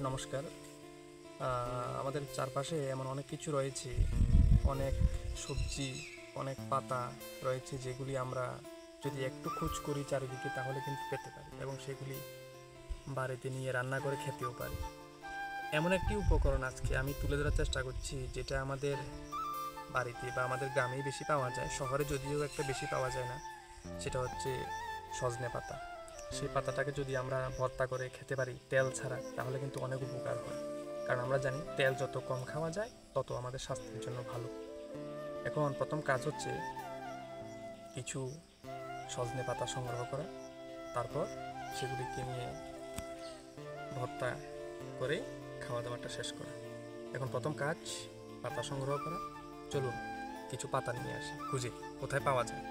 নমস্কার। আমাদের চারপাশে এমন অনেক কিছু রয়েছে, অনেক সবজি, অনেক পাতা রয়েছে যেগুলি আমরা যদি একটু খোঁজ করি চারিদিকে তাহলে কিন্তু পেতে পারি এবং সেগুলি বাড়িতে নিয়ে রান্না করে খেতেও পারি। এমন একটি উপকরণ আজকে আমি তুলে ধরার চেষ্টা করছি যেটা আমাদের বাড়িতে বা আমাদের গ্রামেই বেশি পাওয়া যায়, শহরে যদিও একটা বেশি পাওয়া যায় না। সেটা হচ্ছে সজনে পাতা। সেই পাতাটাকে যদি আমরা ভর্তা করে খেতে পারি তেল ছাড়া, তাহলে কিন্তু অনেক উপকার হয়। কারণ আমরা জানি তেল যত কম খাওয়া যায় তত আমাদের স্বাস্থ্যের জন্য ভালো। এখন প্রথম কাজ হচ্ছে কিছু সজনে পাতা সংগ্রহ করা, তারপর সেগুলিকে নিয়ে ভর্তা করে খাওয়া দাওয়াটা শেষ করা। এখন প্রথম কাজ পাতা সংগ্রহ করা। চলুন কিছু পাতা নিয়ে আসি, খুঁজে কোথায় পাওয়া যায়।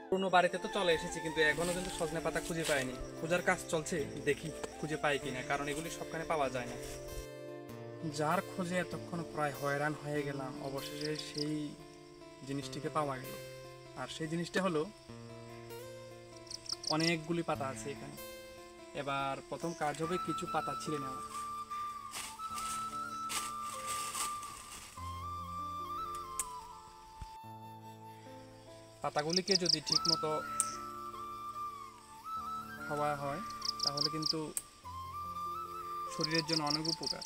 পুরনো বাড়িতে তো চলে এসেছি, কিন্তু এখনো কিন্তু সজনে পাতা খুঁজে পাইনি। খোঁজার কাজ চলছে, দেখি খুঁজে পাই কিনা, কারণ এগুলি সবখানে পাওয়া যায় না। যার খোঁজে এতক্ষণ প্রায় হয়রান হয়ে গেলাম, অবশেষে সেই জিনিসটিকে পাওয়া গেল। আর সেই জিনিসটা হলো অনেকগুলি পাতা আছে এখানে। এবার প্রথম কাজ হবে কিছু পাতা ছিঁড়ে নেওয়া। পাতাগুলিকে যদি ঠিকমতো খাওয়া হয় তাহলে কিন্তু শরীরের জন্য অনেক উপকার।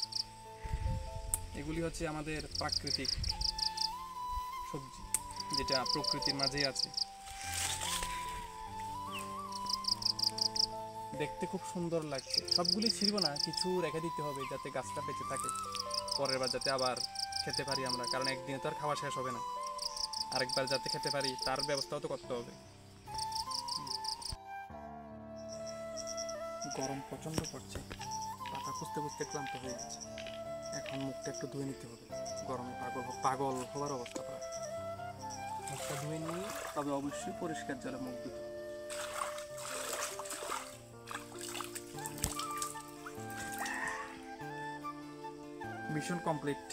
এগুলি হচ্ছে আমাদের প্রাকৃতিক সবজি, যেটা প্রকৃতির মাঝেই আছে। দেখতে খুব সুন্দর লাগছে। সবগুলি ছিঁড়ব না, কিছু রেখে দিতে হবে যাতে গাছটা বেঁচে থাকে, পরের বার যাতে আবার খেতে পারি আমরা, কারণ একদিনে তো আর খাওয়া শেষ হবে না। আরেকবার যাতে খেতে পারি তার ব্যবস্থাও তো করতে হবে। গরম প্রচণ্ড পড়ছে, পাতা খুঁজতে খুঁজতে ক্লান্ত হয়ে গেছে। এখন মুখটা একটু ধুয়ে নিতে হবে, গরমে পাগল পাগল হওয়ার অবস্থা প্রায়। মুখটা ধুয়ে নিয়ে তবে অবশ্যই পরিষ্কার জলে মুখ ধুতে হবে। Mission complete.